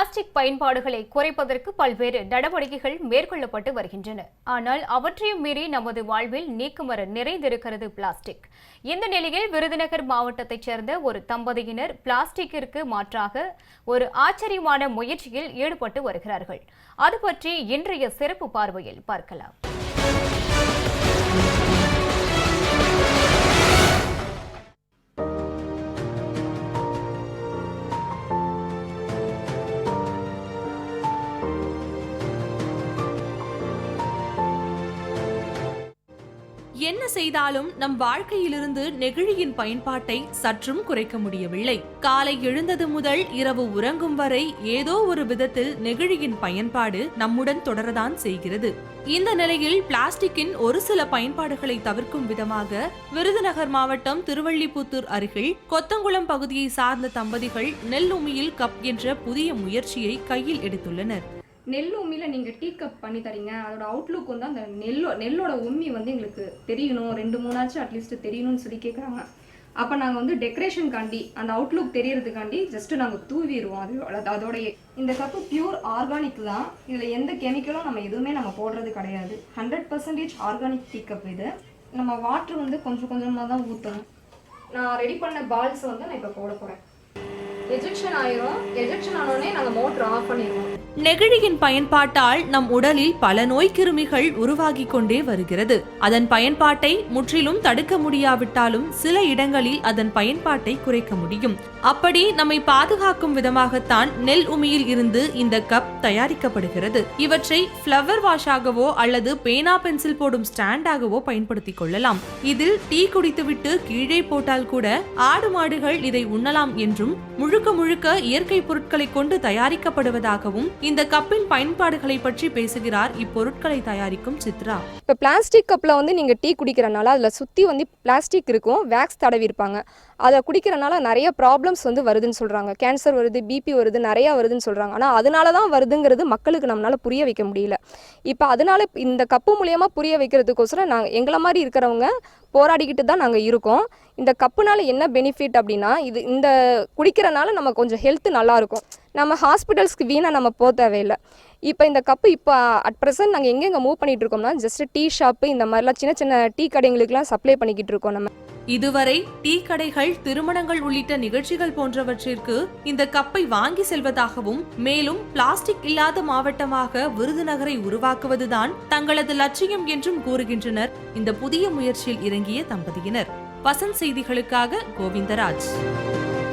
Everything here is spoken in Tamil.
பிளாஸ்டிக் பயன்பாடுகளை குறைப்பதற்கு பல்வேறு நடவடிக்கைகள் மேற்கொள்ளப்பட்டு வருகின்றன. ஆனால் அவற்றையும் மீறி நமது வாழ்வில் நீக்குமர நிறைந்திருக்கிறது பிளாஸ்டிக். இந்த நிலையில் விருதுநகர் மாவட்டத்தைச் சேர்ந்த ஒரு தம்பதியினர் பிளாஸ்டிக்கிற்கு மாற்றாக ஒரு ஆச்சரியமான முயற்சியில் ஈடுபட்டு வருகிறார்கள். அது பற்றி இன்றைய சிறப்பு பார்வையில் பார்க்கலாம். என்ன செய்தாலும் நம் வாழ்க்கையிலிருந்து நெகிழியின் பயன்பாட்டை சற்றும் குறைக்க முடியவில்லை. காலை எழுந்தது முதல் இரவு உறங்கும் வரை ஏதோ ஒரு விதத்தில் நெகிழியின் பயன்பாடு நம்முடன் தொடரதான் செய்கிறது. இந்த நிலையில் பிளாஸ்டிக்கின் ஒரு சில பயன்பாடுகளை தவிர்க்கும் விதமாக விருதுநகர் மாவட்டம் திருவள்ளிபுத்தூர் அருகில் கொத்தங்குளம் பகுதியை சார்ந்த தம்பதிகள் நெல் உமியில் கப் என்ற புதிய முயற்சியை கையில் எடுத்துள்ளனர். நெல் உம்மியில் நீங்கள் டீ கப் பண்ணி தரீங்க. அதோட அவுட்லுக் வந்து அந்த நெல்லோட உம்மி வந்து எங்களுக்கு தெரியணும், 2-3 அட்லீஸ்ட் தெரியணும்னு சொல்லி கேட்குறாங்க. அப்போ நாங்கள் வந்து டெக்கரேஷனுக்காண்டி அந்த அவுட்லுக் தெரியறதுக்காண்டி ஜஸ்ட்டு நாங்கள் தூவிடுவோம். அதோடைய இந்த கப்பு பியூர் ஆர்கானிக் தான். இதில் எந்த கெமிக்கலும் நம்ம எதுவுமே நம்ம போடுறது கிடையாது. 100% ஆர்கானிக் டீ கப் இது. நம்ம வாட்ரு வந்து கொஞ்சம் கொஞ்சமாக தான் ஊற்றணும். நான் ரெடி பண்ண பால்ஸ் வந்து நான் இப்போ போட போகிறேன். எஜெக்ஷன் ஆயிரும். எஜெக்ஷன் ஆனோடனே நாங்கள் மோட்டர் ஆஃப் பண்ணிடுவோம். நெகிழியின் பயன்பாட்டால் நம் உடலில் பல நோய் கிருமிகள் உருவாகி கொண்டே வருகிறது. அதன் பயன்பாட்டை முற்றிலும் தடுக்க முடியாவிட்டாலும் சில இடங்களில் அதன் பயன்பாட்டை குறைக்க முடியும். அப்படி நம்மை பாதுகாக்கும் விதமாகத்தான் நெல் உமியில் இருந்து இந்த கப் தயாரிக்கப்படுகிறது. இவற்றை ஃப்ளவர் வாஷாகவோ அல்லது பேனா பென்சில் போடும் ஸ்டாண்டாகவோ பயன்படுத்திக் கொள்ளலாம். இதில் டீ குடித்துவிட்டு கீழே போட்டால் கூட ஆடு மாடுகள் இதை உண்ணலாம் என்றும் முழுக்க முழுக்க இயற்கை பொருட்களை கொண்டு தயாரிக்கப்படுவதாகவும் இந்த கப்பின் பயன்பாடுகளை பற்றி பேசுகிறார் இப்பொருட்களை தயாரிக்கும் சித்ரா. இப்போ பிளாஸ்டிக் கப்பில் வந்து நீங்கள் டீ குடிக்கிறனால அதில் சுற்றி வந்து பிளாஸ்டிக் இருக்கும், வேக்ஸ் தடவி இருப்பாங்க. அதை குடிக்கிறனால நிறைய ப்ராப்ளம்ஸ் வந்து வருதுன்னு சொல்கிறாங்க. கேன்சர் வருது, பிபி வருது, நிறையா வருதுன்னு சொல்கிறாங்க. ஆனால் அதனால தான் வருதுங்கிறது மக்களுக்கு நம்மளால் புரிய வைக்க முடியல. இப்போ அதனால இந்த கப்பு மூலியமாக புரிய வைக்கிறதுக்கோசரம் நாங்கள் எங்களை மாதிரி இருக்கிறவங்க போராடிக்கிட்டு தான் நாங்கள் இருக்கோம். இந்த கப்புனால என்ன பெனிஃபிட் அப்படின்னா, இந்த குடிக்கிறனால நம்ம கொஞ்சம் ஹெல்த்து நல்லாயிருக்கும். நம்ம ஹாஸ்பிட்டல்ஸ்க்கு வீணாக நம்ம போக தேவையில்லை. இப்போ இந்த கப்பு இப்போ அட் ப்ரெசென்ட் நாங்கள் எங்கெங்கே மூவ் பண்ணிகிட்டு இருக்கோம்னா ஜஸ்ட் டீ ஷாப்பு இந்த மாதிரிலாம் சின்ன சின்ன டீ கடைங்களுக்குலாம் சப்ளை பண்ணிக்கிட்டு இருக்கோம். நம்ம இதுவரை டீ கடைகள், திருமணங்கள் உள்ளிட்ட நிகழ்ச்சிகள் போன்றவற்றிற்கு இந்த கப்பை வாங்கி செல்வதாகவும் மேலும் பிளாஸ்டிக் இல்லாத மாவட்டமாக விருதுநகரை உருவாக்குவதுதான் தங்களது லட்சியம் என்றும் கூறுகின்றனர் இந்த புதிய முயற்சியில் இறங்கிய தம்பதியினர். வசந்த் செய்திகளுக்காக கோவிந்தராஜ்.